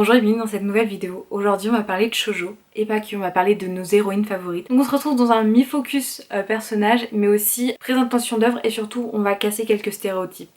Bonjour et bienvenue dans cette nouvelle vidéo. Aujourd'hui on va parler de shoujo et pas que, on va parler de nos héroïnes favorites. Donc on se retrouve dans un mi-focus personnage mais aussi présentation d'œuvre et surtout on va casser quelques stéréotypes.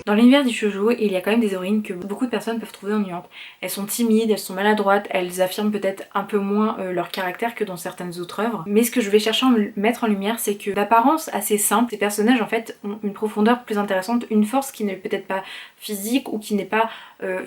Dans l'univers du shoujo, il y a quand même des héroïnes que beaucoup de personnes peuvent trouver ennuyantes. Elles sont timides, elles sont maladroites, elles affirment peut-être un peu moins leur caractère que dans certaines autres œuvres. Mais ce que je vais chercher à mettre en lumière, c'est que d'apparence assez simple, ces personnages en fait ont une profondeur plus intéressante, une force qui n'est peut-être pas physique ou qui n'est pas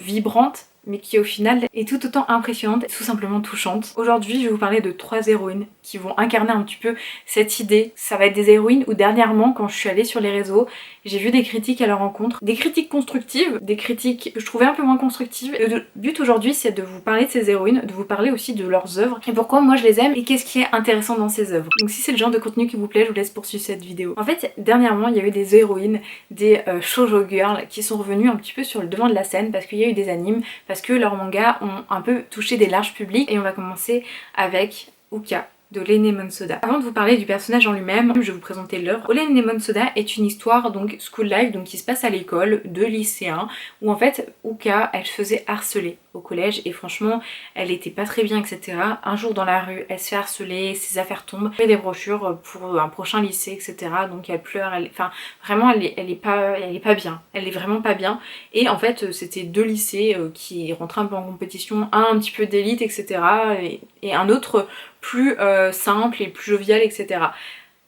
vibrante, mais qui au final est tout autant impressionnante et tout simplement touchante. Aujourd'hui je vais vous parler de 3 héroïnes qui vont incarner un petit peu cette idée. Ça va être des héroïnes où dernièrement quand je suis allée sur les réseaux, j'ai vu des critiques à leur rencontre, des critiques constructives, des critiques que je trouvais un peu moins constructives. Le but aujourd'hui c'est de vous parler de ces héroïnes, de vous parler aussi de leurs œuvres et pourquoi moi je les aime et qu'est-ce qui est intéressant dans ces œuvres. Donc si c'est le genre de contenu qui vous plaît, je vous laisse poursuivre cette vidéo. En fait dernièrement il y a eu des héroïnes, des shoujo girls qui sont revenues un petit peu sur le devant de la scène parce qu'il y a eu des animes, parce que leurs mangas ont un peu touché des larges publics et on va commencer avec Uka de Lemon Soda. Avant de vous parler du personnage en lui-même, je vais vous présenter l'œuvre. Lemon Soda est une histoire donc school life, donc qui se passe à l'école de lycéens où en fait Uka elle se faisait harceler au collège et franchement elle était pas très bien etc. Un jour dans la rue elle se fait harceler, ses affaires tombent, elle fait des brochures pour un prochain lycée etc. Donc elle pleure, enfin vraiment elle est pas bien, elle est vraiment pas bien et en fait c'était 2 lycées qui rentraient un peu en compétition, un petit peu d'élite etc. et un autre plus simple et plus jovial etc.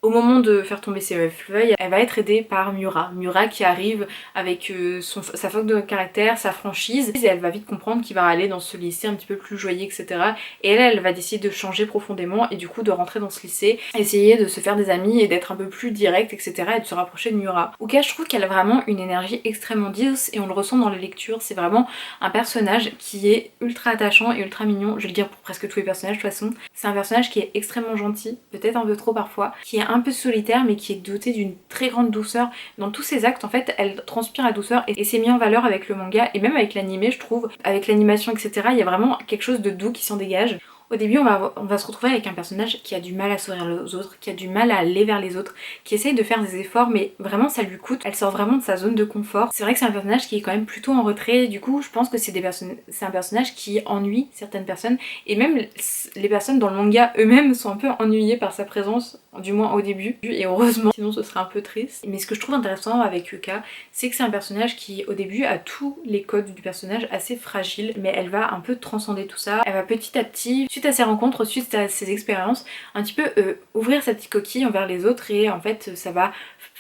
Au moment de faire tomber ses feuilles, elle va être aidée par Miura. Miura qui arrive avec sa force de caractère, sa franchise, et elle va vite comprendre qu'il va aller dans ce lycée un petit peu plus joyeux, etc. Et elle va décider de changer profondément et du coup de rentrer dans ce lycée, essayer de se faire des amis et d'être un peu plus directe, etc. et de se rapprocher de Miura. Uka, je trouve qu'elle a vraiment une énergie extrêmement douce et on le ressent dans la lecture. C'est vraiment un personnage qui est ultra attachant et ultra mignon. Je vais le dire pour presque tous les personnages de toute façon. C'est un personnage qui est extrêmement gentil, peut-être un peu trop parfois, qui est un peu solitaire mais qui est dotée d'une très grande douceur. Dans tous ses actes en fait elle transpire la douceur et c'est mis en valeur avec le manga et même avec l'animé je trouve, avec l'animation etc. Il y a vraiment quelque chose de doux qui s'en dégage. Au début on va se retrouver avec un personnage qui a du mal à sourire aux autres, qui a du mal à aller vers les autres, qui essaye de faire des efforts mais vraiment ça lui coûte, elle sort vraiment de sa zone de confort. C'est vrai que c'est un personnage qui est quand même plutôt en retrait, du coup je pense que c'est un personnage qui ennuie certaines personnes et même les personnes dans le manga eux-mêmes sont un peu ennuyées par sa présence, du moins au début, et heureusement, sinon ce serait un peu triste. Mais ce que je trouve intéressant avec Yuka, c'est que c'est un personnage qui au début a tous les codes du personnage assez fragiles, mais elle va un peu transcender tout ça, elle va petit à petit, suite à ses rencontres, suite à ses expériences, un petit peu ouvrir sa petite coquille envers les autres et en fait ça va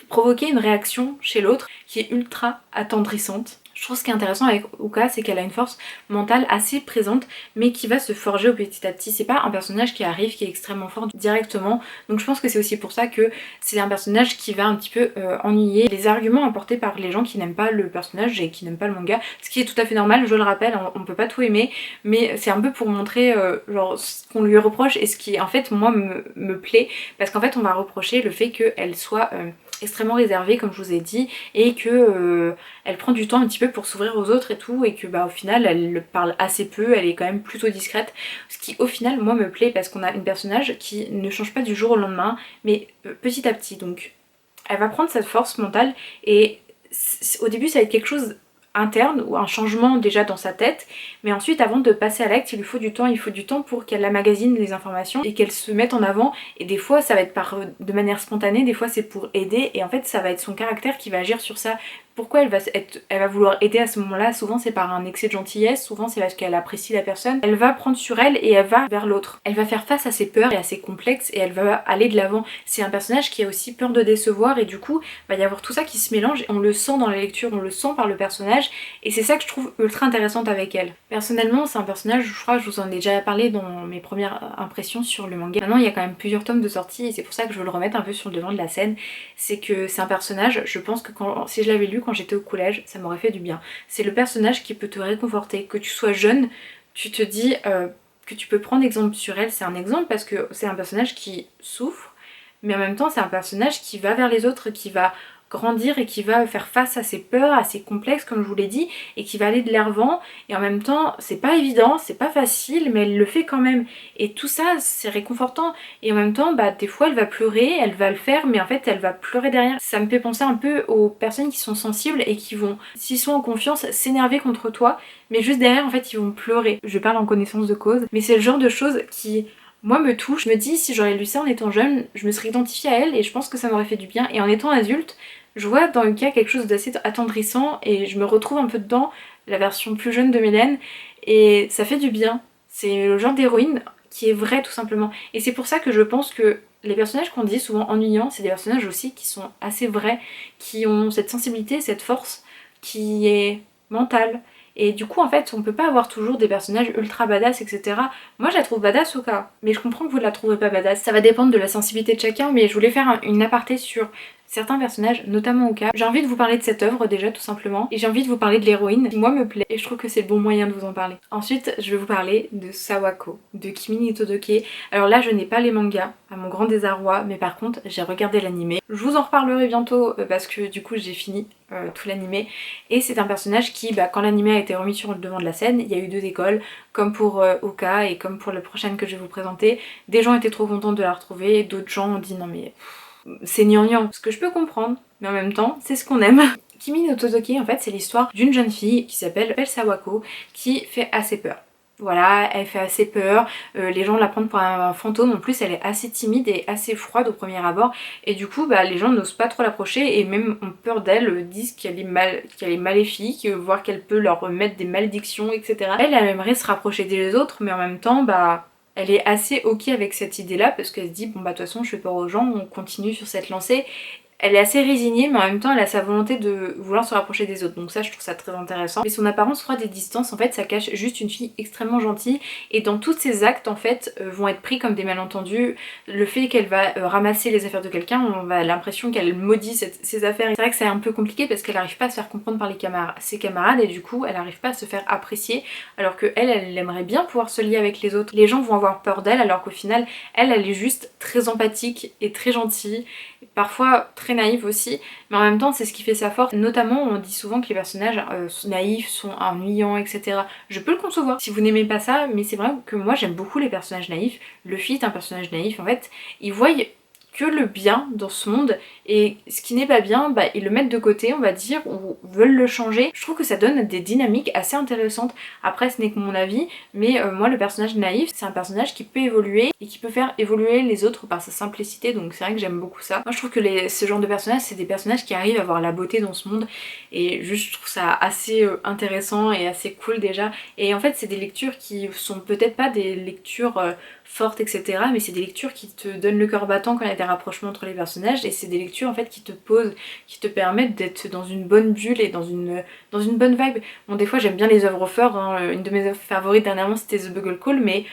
provoquer une réaction chez l'autre qui est ultra attendrissante. Je trouve ce qui est intéressant avec Uka, c'est qu'elle a une force mentale assez présente, mais qui va se forger au petit à petit. C'est pas un personnage qui arrive, qui est extrêmement fort directement. Donc je pense que c'est aussi pour ça que c'est un personnage qui va un petit peu ennuyer les arguments apportés par les gens qui n'aiment pas le personnage et qui n'aiment pas le manga. Ce qui est tout à fait normal, je le rappelle, on peut pas tout aimer, mais c'est un peu pour montrer genre ce qu'on lui reproche et ce qui en fait moi me plaît, parce qu'en fait on va reprocher le fait qu'elle soit extrêmement réservée comme je vous ai dit et que elle prend du temps un petit peu pour s'ouvrir aux autres et tout et que bah au final elle parle assez peu, elle est quand même plutôt discrète, ce qui au final moi me plaît parce qu'on a une personnage qui ne change pas du jour au lendemain mais petit à petit. Donc elle va prendre cette force mentale et au début ça va être quelque chose interne ou un changement déjà dans sa tête, mais ensuite avant de passer à l'acte il lui faut du temps pour qu'elle amagasine les informations et qu'elle se mette en avant, et des fois ça va être de manière spontanée, des fois c'est pour aider et en fait ça va être son caractère qui va agir sur ça. Pourquoi elle va vouloir aider à ce moment-là? Souvent c'est par un excès de gentillesse, souvent c'est parce qu'elle apprécie la personne. Elle va prendre sur elle et elle va vers l'autre. Elle va faire face à ses peurs et à ses complexes et elle va aller de l'avant. C'est un personnage qui a aussi peur de décevoir et du coup il va y avoir tout ça qui se mélange et on le sent dans la lecture, on le sent par le personnage et c'est ça que je trouve ultra intéressante avec elle. Personnellement c'est un personnage, je crois que je vous en ai déjà parlé dans mes premières impressions sur le manga. Maintenant il y a quand même plusieurs tomes de sortie et c'est pour ça que je veux le remettre un peu sur le devant de la scène. C'est que c'est un personnage, je pense que si je l'avais lu quand j'étais au collège, ça m'aurait fait du bien. C'est le personnage qui peut te réconforter, que tu sois jeune, tu te dis que tu peux prendre exemple sur elle, c'est un exemple parce que c'est un personnage qui souffre, mais en même temps c'est un personnage qui va vers les autres, qui va grandir et qui va faire face à ses peurs, à ses complexes comme je vous l'ai dit, et qui va aller de l'avant. Et en même temps c'est pas évident, c'est pas facile, mais elle le fait quand même. Et tout ça c'est réconfortant. Et en même temps des fois elle va pleurer, elle va le faire, mais en fait elle va pleurer derrière. Ça me fait penser un peu aux personnes qui sont sensibles et qui vont, s'ils sont en confiance, s'énerver contre toi, mais juste derrière en fait ils vont pleurer. Je parle en connaissance de cause, mais c'est le genre de choses qui moi me touche. Je me dis si j'aurais lu ça en étant jeune, je me serais identifiée à elle et je pense que ça m'aurait fait du bien. Et en étant adulte, je vois dans Yuka quelque chose d'assez attendrissant et je me retrouve un peu dedans, la version plus jeune de Mélène, et ça fait du bien. C'est le genre d'héroïne qui est vrai tout simplement. Et c'est pour ça que je pense que les personnages qu'on dit souvent ennuyants, c'est des personnages aussi qui sont assez vrais, qui ont cette sensibilité, cette force qui est mentale. Et du coup en fait on peut pas avoir toujours des personnages ultra badass etc. Moi je la trouve badass au cas, mais je comprends que vous ne la trouverez pas badass. Ça va dépendre de la sensibilité de chacun, mais je voulais faire une aparté sur certains personnages, notamment Uka. J'ai envie de vous parler de cette œuvre déjà tout simplement, et j'ai envie de vous parler de l'héroïne qui moi me plaît, et je trouve que c'est le bon moyen de vous en parler. Ensuite je vais vous parler de Sawako, de Kimi ni Todoke. Alors là je n'ai pas les mangas, à mon grand désarroi, mais par contre j'ai regardé l'animé. Je vous en reparlerai bientôt parce que du coup j'ai fini tout l'animé, et c'est un personnage qui, quand l'animé a été remis sur le devant de la scène, il y a eu deux écoles, comme pour Uka et comme pour la prochaine que je vais vous présenter. Des gens étaient trop contents de la retrouver, d'autres gens ont dit non mais c'est gnangnan, ce que je peux comprendre, mais en même temps c'est ce qu'on aime. Kimi no Todoke en fait c'est l'histoire d'une jeune fille qui s'appelle Sawako qui fait assez peur. Voilà, elle fait assez peur, les gens la prennent pour un fantôme, en plus elle est assez timide et assez froide au premier abord, et du coup les gens n'osent pas trop l'approcher et même ont peur d'elle, disent qu'elle est maléfique, voire qu'elle peut leur mettre des malédictions, etc. Elle aimerait se rapprocher des autres, mais en même temps elle est assez ok avec cette idée là parce qu'elle se dit bon de toute façon je fais peur aux gens, on continue sur cette lancée. Elle est assez résignée mais en même temps elle a sa volonté de vouloir se rapprocher des autres, donc ça je trouve ça très intéressant. Mais son apparence froide et distance en fait ça cache juste une fille extrêmement gentille, et dans tous ses actes en fait vont être pris comme des malentendus. Le fait qu'elle va ramasser les affaires de quelqu'un, on va l'impression qu'elle maudit ses affaires. C'est vrai que c'est un peu compliqué parce qu'elle n'arrive pas à se faire comprendre par ses camarades et du coup elle n'arrive pas à se faire apprécier, alors que elle aimerait bien pouvoir se lier avec les autres. Les gens vont avoir peur d'elle alors qu'au final elle est juste très empathique et très gentille, parfois très naïve aussi, mais en même temps c'est ce qui fait sa force. Notamment on dit souvent que les personnages naïfs sont ennuyants etc. Je peux le concevoir si vous n'aimez pas ça, mais c'est vrai que moi j'aime beaucoup les personnages naïfs. Luffy est un personnage naïf en fait, il voit que le bien dans ce monde et ce qui n'est pas bien ils le mettent de côté on va dire, ou veulent le changer. Je trouve que ça donne des dynamiques assez intéressantes. Après ce n'est que mon avis, mais moi le personnage naïf c'est un personnage qui peut évoluer et qui peut faire évoluer les autres par sa simplicité, donc c'est vrai que j'aime beaucoup ça. Moi je trouve que ce genre de personnages c'est des personnages qui arrivent à voir la beauté dans ce monde, et juste je trouve ça assez intéressant et assez cool déjà. Et en fait c'est des lectures qui sont peut-être pas des lectures fortes etc, mais c'est des lectures qui te donnent le cœur battant quand il y a des rapprochements entre les personnages, et c'est des lectures en fait qui te posent, qui te permettent d'être dans une bonne bulle et dans une bonne vibe. Bon des fois j'aime bien les œuvres fortes, hein. Une de mes œuvres favorites dernièrement c'était The Bugle Call, mais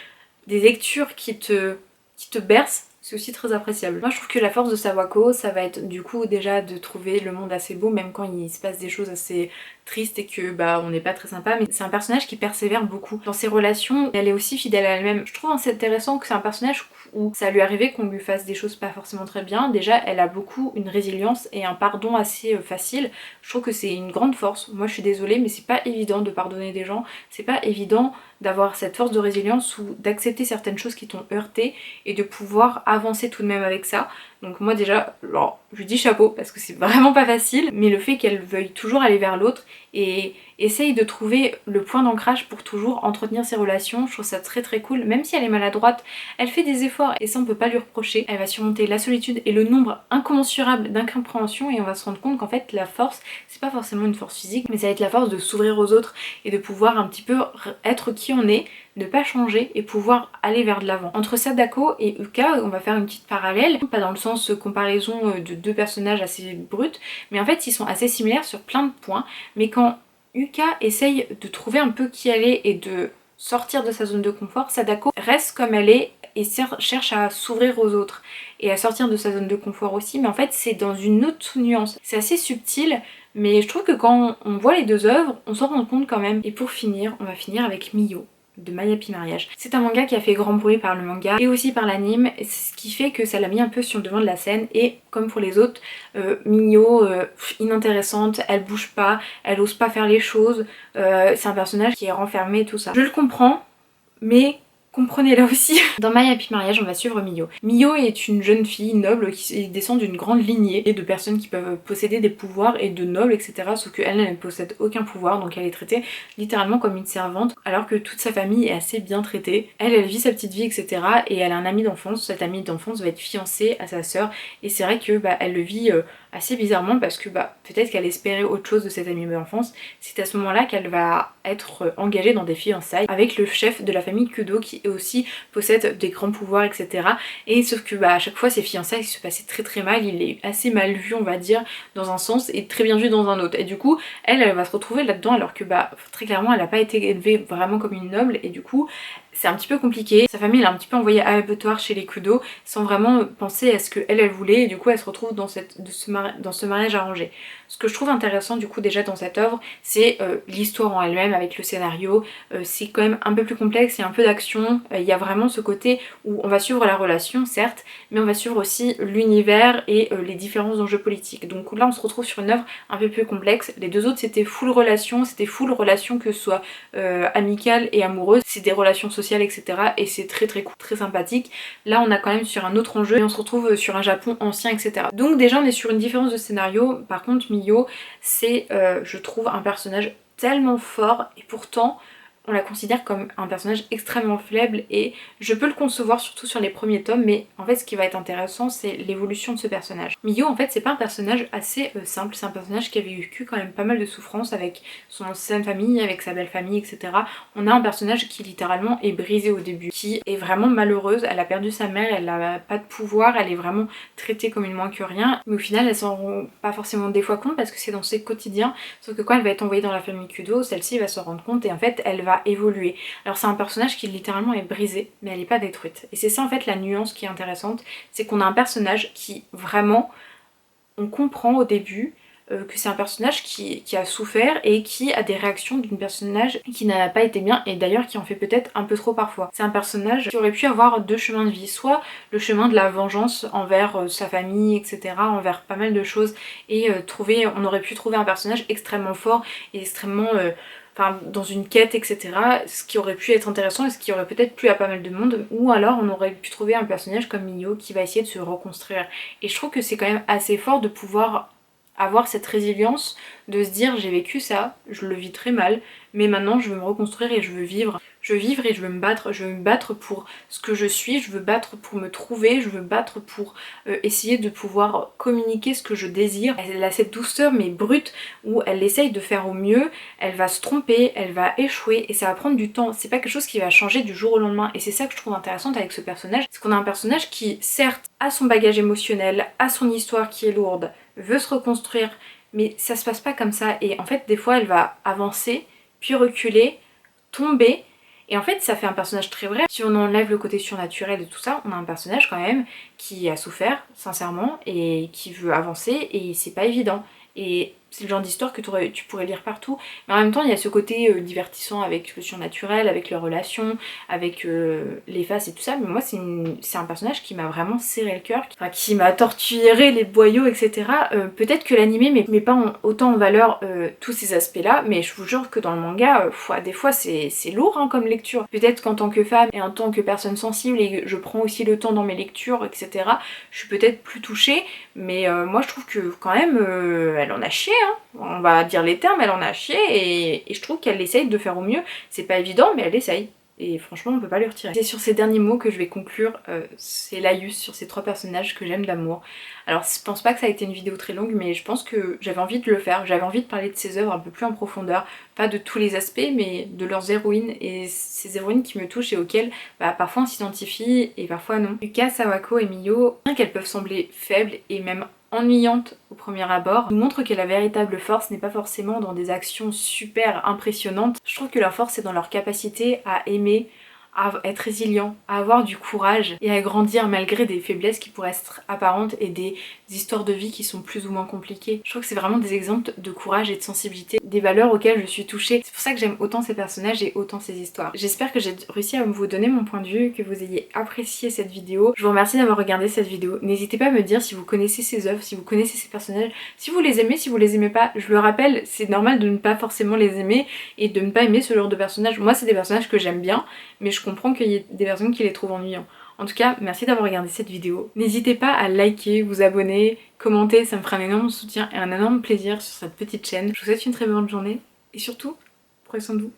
des lectures qui te bercent, c'est aussi très appréciable. Moi je trouve que la force de Sawako, ça va être du coup déjà de trouver le monde assez beau même quand il se passe des choses assez tristes et que on n'est pas très sympa, mais c'est un personnage qui persévère beaucoup dans ses relations. Elle est aussi fidèle à elle-même. Je trouve assez intéressant que c'est un personnage où ça lui arrivait qu'on lui fasse des choses pas forcément très bien. Déjà elle a beaucoup une résilience et un pardon assez facile. Je trouve que c'est une grande force. Moi je suis désolée mais c'est pas évident de pardonner des gens, c'est pas évident d'avoir cette force de résilience ou d'accepter certaines choses qui t'ont heurté et de pouvoir avancer tout de même avec ça. Donc moi déjà, je lui dis chapeau parce que c'est vraiment pas facile, mais le fait qu'elle veuille toujours aller vers l'autre et essaye de trouver le point d'ancrage pour toujours entretenir ses relations, je trouve ça très très cool. Même si elle est maladroite, elle fait des efforts et ça on peut pas lui reprocher. Elle va surmonter la solitude et le nombre incommensurable d'incompréhensions, et on va se rendre compte qu'en fait la force, c'est pas forcément une force physique, mais ça va être la force de s'ouvrir aux autres et de pouvoir un petit peu être qui on est, ne pas changer et pouvoir aller vers de l'avant. Entre Sadako et Uka, on va faire une petite parallèle, pas dans le sens comparaison de deux personnages assez bruts, mais en fait ils sont assez similaires sur plein de points, mais quand Uka essaye de trouver un peu qui elle est et de sortir de sa zone de confort, Sadako reste comme elle est et cherche à s'ouvrir aux autres et à sortir de sa zone de confort aussi, mais en fait c'est dans une autre nuance. C'est assez subtil, mais je trouve que quand on voit les deux œuvres, on s'en rend compte quand même. Et pour finir, on va finir avec Miyo. de My Happy Marriage. C'est un manga qui a fait grand bruit par le manga et aussi par l'anime, ce qui fait que ça l'a mis un peu sur le devant de la scène. Et comme pour les autres, Mio, inintéressante, elle bouge pas, elle ose pas faire les choses, c'est un personnage qui est renfermé, tout ça. Je le comprends, mais comprenez-la aussi. Dans My Happy Marriage, on va suivre Mio. Mio est une jeune fille noble qui descend d'une grande lignée de personnes qui peuvent posséder des pouvoirs et de nobles, etc. Sauf qu'elle ne possède aucun pouvoir, donc elle est traitée littéralement comme une servante, alors que toute sa famille est assez bien traitée. Elle vit sa petite vie, etc. Et elle a un ami d'enfance. Cet ami d'enfance va être fiancé à sa sœur. Et c'est vrai que elle le vit assez bizarrement parce que peut-être qu'elle espérait autre chose de cet ami d'enfance. C'est à ce moment-là qu'elle va être engagée dans des fiançailles avec le chef de la famille Kudo qui aussi possède des grands pouvoirs, etc. Et sauf que à chaque fois ces fiançailles se passaient très mal, il est assez mal vu on va dire dans un sens et très bien vu dans un autre. Et du coup elle va se retrouver là-dedans alors que très clairement elle n'a pas été élevée vraiment comme une noble et du coup c'est un petit peu compliqué. Sa famille l'a un petit peu envoyée à l'abattoir chez les Kudo sans vraiment penser à ce qu'elle voulait et du coup elle se retrouve dans ce mariage arrangé. Ce que je trouve intéressant du coup déjà dans cette œuvre, c'est l'histoire en elle-même avec le scénario. C'est quand même un peu plus complexe, il y a un peu d'action, il y a vraiment ce côté où on va suivre la relation certes, mais on va suivre aussi l'univers et les différents enjeux politiques. Donc là on se retrouve sur une œuvre un peu plus complexe. Les deux autres c'était full relation que ce soit amicale et amoureuse, c'est des relations sociales etc. Et c'est très cool, très sympathique. Là on a quand même sur un autre enjeu et on se retrouve sur un Japon ancien etc. Donc déjà on est sur une différence de scénario. Par contre Mio c'est je trouve un personnage tellement fort et pourtant on la considère comme un personnage extrêmement faible et je peux le concevoir surtout sur les premiers tomes, mais en fait ce qui va être intéressant c'est l'évolution de ce personnage. Mio en fait c'est pas un personnage assez simple, c'est un personnage qui avait vécu quand même pas mal de souffrances avec son ancienne famille, avec sa belle famille etc. On a un personnage qui littéralement est brisé au début, qui est vraiment malheureuse, elle a perdu sa mère, elle n'a pas de pouvoir, elle est vraiment traitée comme une moins que rien, mais au final elle s'en rend pas forcément des fois compte parce que c'est dans ses quotidiens, sauf que quand elle va être envoyée dans la famille Kudo, celle-ci va s'en rendre compte et en fait elle va évoluer. Alors c'est un personnage qui littéralement est brisé, mais elle n'est pas détruite. Et c'est ça en fait la nuance qui est intéressante, c'est qu'on a un personnage qui vraiment, on comprend au début que c'est un personnage qui a souffert et qui a des réactions d'un personnage qui n'a pas été bien et d'ailleurs qui en fait peut-être un peu trop parfois. C'est un personnage qui aurait pu avoir deux chemins de vie, soit le chemin de la vengeance envers sa famille etc, envers pas mal de choses et on aurait pu trouver un personnage extrêmement fort et extrêmement dans une quête etc, ce qui aurait pu être intéressant et ce qui aurait peut-être plu à pas mal de monde, ou alors on aurait pu trouver un personnage comme Mio qui va essayer de se reconstruire. Et je trouve que c'est quand même assez fort de pouvoir avoir cette résilience, de se dire j'ai vécu ça, je le vis très mal, mais maintenant je veux me reconstruire et je veux vivre. Je veux vivre et je veux me battre pour ce que je suis, je veux battre pour me trouver, je veux battre pour essayer de pouvoir communiquer ce que je désire. Elle a cette douceur mais brute où elle essaye de faire au mieux, elle va se tromper, elle va échouer et ça va prendre du temps. C'est pas quelque chose qui va changer du jour au lendemain et c'est ça que je trouve intéressant avec ce personnage, c'est qu'on a un personnage qui certes a son bagage émotionnel, a son histoire qui est lourde, veut se reconstruire, mais ça se passe pas comme ça et en fait des fois elle va avancer, puis reculer, tomber. Et en fait ça fait un personnage très vrai. Si on enlève le côté surnaturel et tout ça, on a un personnage quand même qui a souffert sincèrement et qui veut avancer et c'est pas évident. Et c'est le genre d'histoire que tu pourrais lire partout, mais en même temps il y a ce côté divertissant avec le surnaturel, avec leurs relations, avec les faces et tout ça, mais moi c'est un personnage qui m'a vraiment serré le cœur, qui m'a torturé les boyaux etc. Peut-être que l'anime met pas autant en valeur tous ces aspects là, mais je vous jure que dans le manga, des fois c'est lourd comme lecture. Peut-être qu'en tant que femme et en tant que personne sensible, et je prends aussi le temps dans mes lectures etc, je suis peut-être plus touchée, mais moi je trouve que quand même elle en a chié, hein. On va dire les termes, elle en a chié et je trouve qu'elle essaye de faire au mieux. C'est pas évident mais elle essaye. Et franchement on peut pas lui retirer. C'est sur ces derniers mots que je vais conclure, c'est laïus sur ces trois personnages que j'aime d'amour. Alors je pense pas que ça a été une vidéo très longue mais je pense que j'avais envie de le faire, j'avais envie de parler de ces œuvres un peu plus en profondeur, pas de tous les aspects mais de leurs héroïnes et ces héroïnes qui me touchent et auxquelles parfois on s'identifie et parfois non. Yuka, Sawako et Mio, bien qu'elles peuvent sembler faibles et même ennuyante au premier abord, nous montre que la véritable force n'est pas forcément dans des actions super impressionnantes. Je trouve que leur force est dans leur capacité à aimer, à être résilient, à avoir du courage et à grandir malgré des faiblesses qui pourraient être apparentes et des histoires de vie qui sont plus ou moins compliquées. Je trouve que c'est vraiment des exemples de courage et de sensibilité, des valeurs auxquelles je suis touchée. C'est pour ça que j'aime autant ces personnages et autant ces histoires. J'espère que j'ai réussi à vous donner mon point de vue, que vous ayez apprécié cette vidéo. Je vous remercie d'avoir regardé cette vidéo. N'hésitez pas à me dire si vous connaissez ces œuvres, si vous connaissez ces personnages, si vous les aimez, si vous les aimez pas. Je le rappelle, c'est normal de ne pas forcément les aimer et de ne pas aimer ce genre de personnages. Moi, c'est des personnages que j'aime bien, mais je comprends qu'il y ait des personnes qui les trouvent ennuyants. En tout cas, merci d'avoir regardé cette vidéo. N'hésitez pas à liker, vous abonner, commenter, ça me fera un énorme soutien et un énorme plaisir sur cette petite chaîne. Je vous souhaite une très bonne journée et surtout, prenez soin de vous.